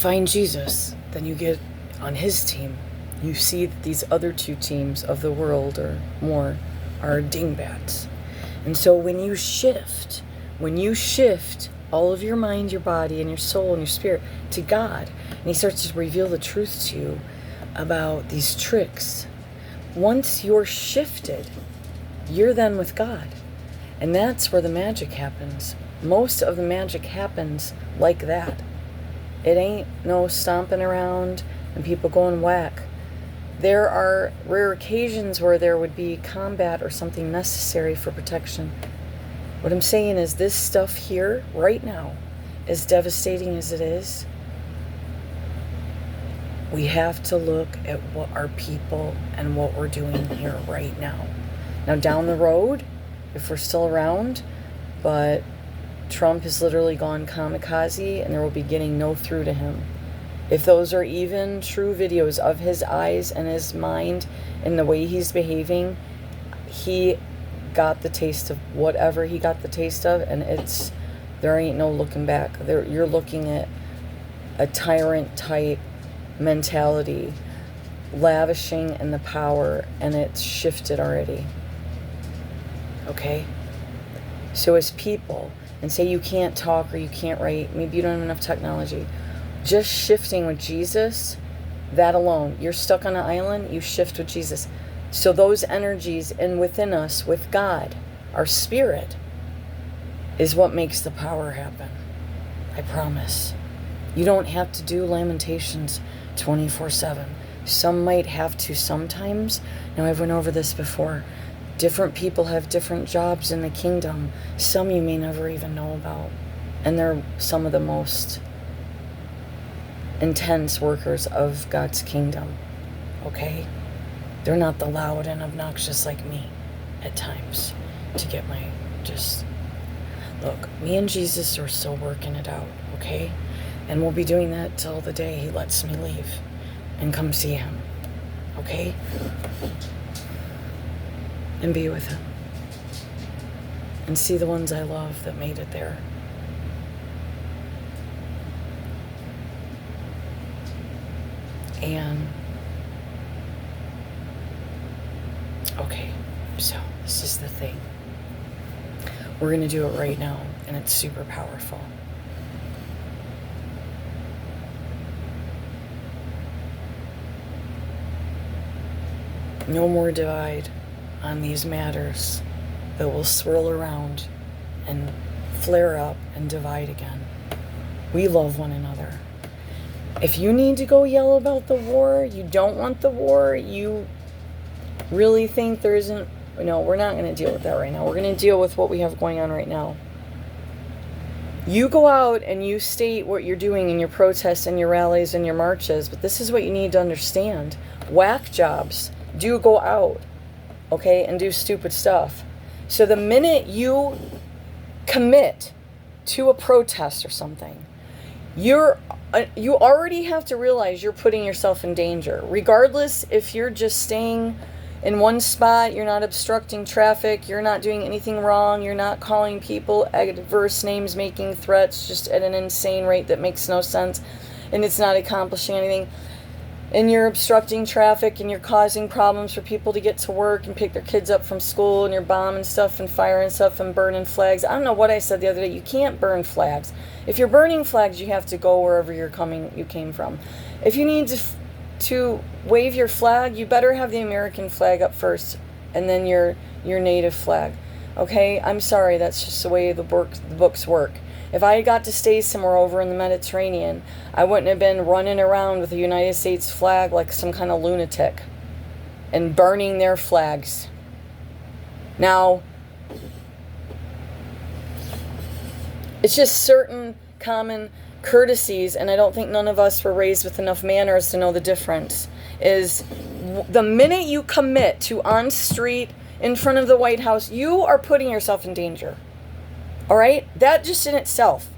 find Jesus, then you get on his team. You see that these other two teams of the world or more are dingbats. And so when you shift all of your mind, your body, and your soul and your spirit to God, and he starts to reveal the truth to you about these tricks, once you're shifted, you're then with God. And that's where the magic happens. Most of the magic happens like that. It ain't no stomping around and people going whack. There are rare occasions where there would be combat or something necessary for protection. What I'm saying is this stuff here, right now, as devastating as it is, we have to look at what our people and what we're doing here right now. Now, down the road, if we're still around, but Trump has literally gone kamikaze and there will be getting no through to him. If those are even true videos of his eyes and his mind and the way he's behaving, he got the taste of whatever he got the taste of, and there ain't no looking back. You're looking at a tyrant type mentality lavishing in the power, and it's shifted already. Okay? So as people, and say you can't talk or you can't write, maybe you don't have enough technology, just shifting with Jesus, that alone, you're stuck on an island, you shift with Jesus. So those energies and within us, with God, our spirit, is what makes the power happen. I promise. You don't have to do lamentations 24/7. Some might have to sometimes. Now, I've went over this before. Different people have different jobs in the kingdom. Some you may never even know about. And they're some of the most intense workers of God's kingdom. Okay? They're not the loud and obnoxious like me at times to get my look, me and Jesus are still working it out, okay? And we'll be doing that till the day he lets me leave and come see him, okay? And be with him. And see the ones I love that made it there. And okay, so this is the thing. We're going to do it right now, and it's super powerful. No more divide on these matters that will swirl around and flare up and divide again. We love one another. If you need to go yell about the war, you don't want the war, you really think there isn't, no, we're not going to deal with that right now. We're going to deal with what we have going on right now. You go out and you state what you're doing in your protests and your rallies and your marches, but this is what you need to understand. Whack jobs do go out, okay, and do stupid stuff. So the minute you commit to a protest or something, you already have to realize you're putting yourself in danger. Regardless if you're just staying in one spot, you're not obstructing traffic, you're not doing anything wrong, you're not calling people adverse names, making threats just at an insane rate that makes no sense, and it's not accomplishing anything, and you're obstructing traffic and you're causing problems for people to get to work and pick their kids up from school, and you're bombing stuff and firing stuff and burning flags. I don't know what I said the other day. You can't burn flags. If you're burning flags, you have to go wherever you came from. If you need to wave your flag, you better have the American flag up first and then your native flag. Okay? I'm sorry, that's just the way the books work. If I got to stay somewhere over in the Mediterranean, I wouldn't have been running around with the United States flag like some kind of lunatic and burning their flags. Now, it's just certain common courtesies, and I don't think none of us were raised with enough manners to know the difference, is the minute you commit to on street in front of the White House, you are putting yourself in danger. All right? That just in itself,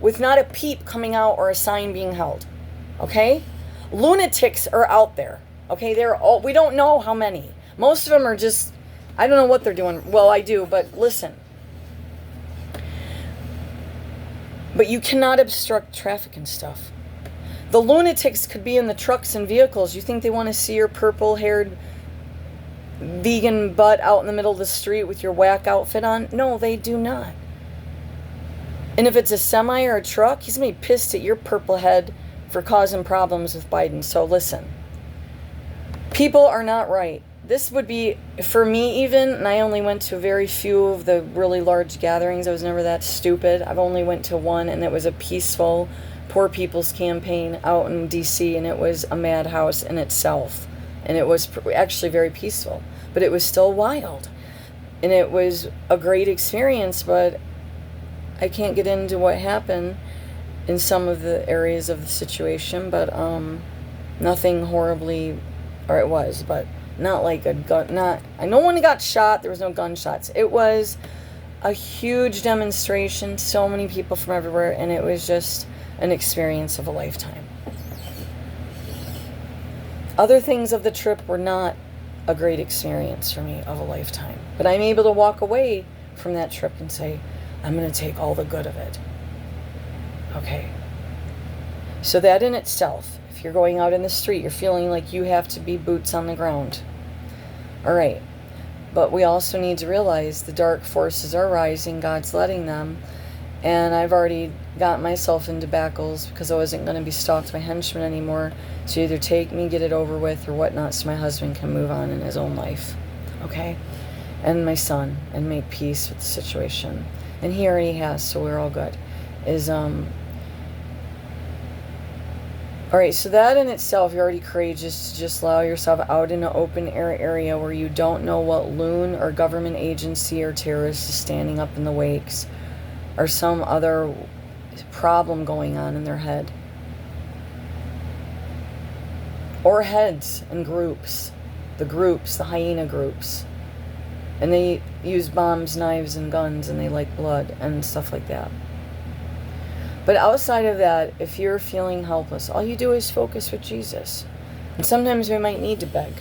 with not a peep coming out or a sign being held. Okay? Lunatics are out there. Okay? We don't know how many. Most of them are just, I don't know what they're doing. Well, I do, but listen. But you cannot obstruct traffic and stuff. The lunatics could be in the trucks and vehicles. You think they want to see your purple-haired vegan butt out in the middle of the street with your whack outfit on? No, they do not. And if it's a semi or a truck, he's going to be pissed at your purple head for causing problems with Biden. So listen, people are not right. This would be, for me even, and I only went to very few of the really large gatherings. I was never that stupid. I've only went to one, and it was a peaceful poor people's campaign out in D.C., and it was a madhouse in itself. And it was actually very peaceful, but it was still wild. And it was a great experience, but I can't get into what happened in some of the areas of the situation, but nothing horribly, or it was, but not like a gun, no one got shot, there was no gunshots. It was a huge demonstration, so many people from everywhere, and it was just an experience of a lifetime. Other things of the trip were not a great experience for me of a lifetime, but I'm able to walk away from that trip and say, I'm going to take all the good of it. Okay. So that in itself, if you're going out in the street, you're feeling like you have to be boots on the ground. All right. But we also need to realize the dark forces are rising. God's letting them. And I've already got myself into backles because I wasn't going to be stalked by henchmen anymore. So either take me, get it over with, or whatnot, so my husband can move on in his own life. Okay? And my son, and make peace with the situation. And he already has, so we're all good. Alright, so that in itself, you're already courageous to just allow yourself out in an open air area where you don't know what loon or government agency or terrorist is standing up in the wakes, or some other problem going on in their head. Or heads and groups. The hyena groups. And they use bombs, knives, and guns, and they like blood and stuff like that. But outside of that, if you're feeling helpless, all you do is focus with Jesus. And sometimes we might need to beg.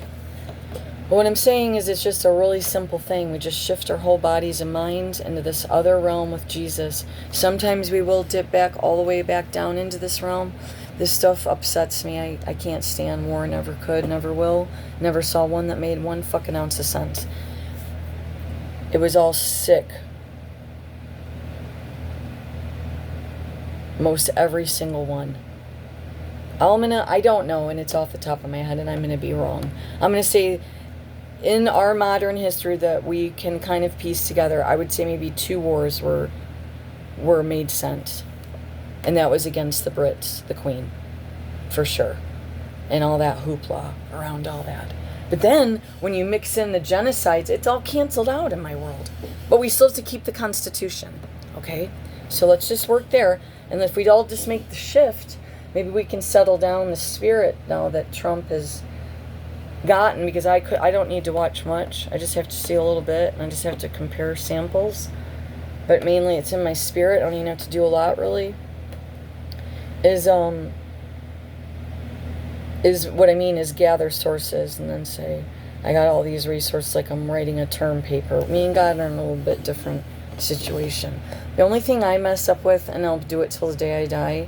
But what I'm saying is it's just a really simple thing. We just shift our whole bodies and minds into this other realm with Jesus. Sometimes we will dip back all the way back down into this realm. This stuff upsets me. I can't stand war, never could, never will. Never saw one that made one fucking ounce of sense. It was all sick. Most every single one. I don't know, and it's off the top of my head, and I'm going to be wrong. I'm going to say, in our modern history that we can kind of piece together, I would say maybe 2 wars were made sense. And that was against the Brits, the Queen, for sure. And all that hoopla around all that. But then, when you mix in the genocides, it's all canceled out in my world. But we still have to keep the Constitution, okay? So let's just work there. And if we'd all just make the shift, maybe we can settle down the spirit now that Trump has gotten, because I don't need to watch much. I just have to see a little bit, and I just have to compare samples. But mainly it's in my spirit. I don't even have to do a lot, really. Is what I mean is gather sources and then say, I got all these resources, like I'm writing a term paper. Me and God are in a little bit different situation. The only thing I mess up with, and I'll do it till the day I die,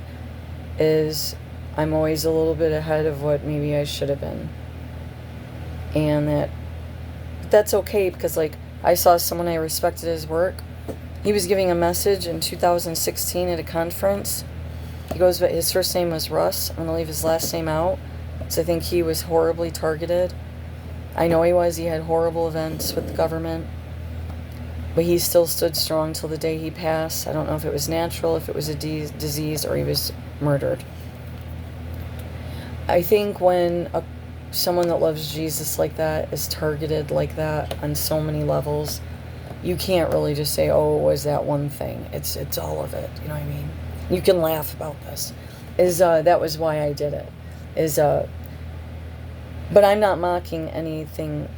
is I'm always a little bit ahead of what maybe I should have been. And that's okay, because like I saw someone I respected his work. He was giving a message in 2016 at a conference. He goes, but his first name was Russ. I'm going to leave his last name out, because I think he was horribly targeted. I know he was. He had horrible events with the government. But he still stood strong till the day he passed. I don't know if it was natural, if it was a disease, or he was murdered. I think when someone that loves Jesus like that is targeted like that on so many levels, you can't really just say, oh, it was that one thing. It's all of it. You know what I mean? You can laugh about this. That was why I did it. But I'm not mocking anything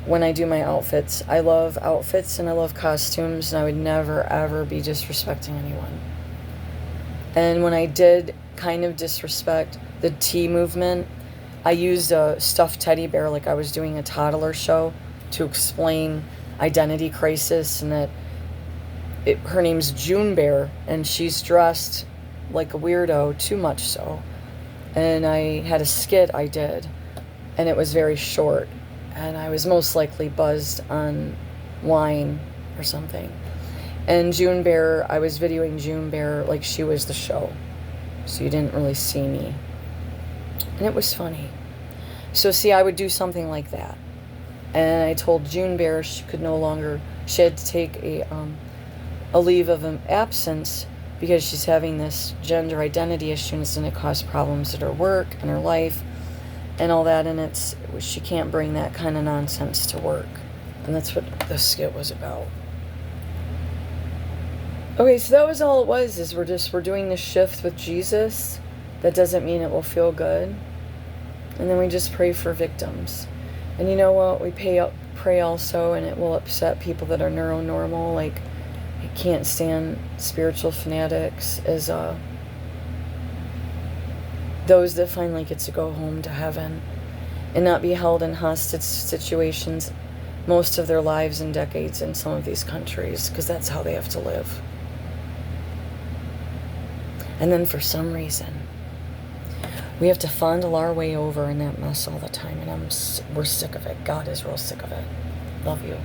when I do my outfits. I love outfits and I love costumes, and I would never, ever be disrespecting anyone. And when I did kind of disrespect the tea movement, I used a stuffed teddy bear like I was doing a toddler show to explain identity crisis, and that her name's June Bear, and she's dressed like a weirdo, too much so. And I had a skit I did, and it was very short, and I was most likely buzzed on wine or something. And June Bear, I was videoing June Bear like she was the show, so you didn't really see me. And it was funny. So see, I would do something like that. And I told June Bear she could no longer, she had to take a leave of absence because she's having this gender identity issue, and it's going to cause problems at her work and her life and all that, and she can't bring that kind of nonsense to work. And that's what the skit was about. Okay, so that was all it was, is we're doing this shift with Jesus. That doesn't mean it will feel good. And then we just pray for victims. And you know what? We pray also, and it will upset people that are neuronormal, like I can't stand spiritual fanatics, as those that finally get to go home to heaven and not be held in hostage situations most of their lives and decades in some of these countries, because that's how they have to live. And then for some reason, we have to fondle our way over in that mess all the time, and we're sick of it. God is real sick of it. Love you.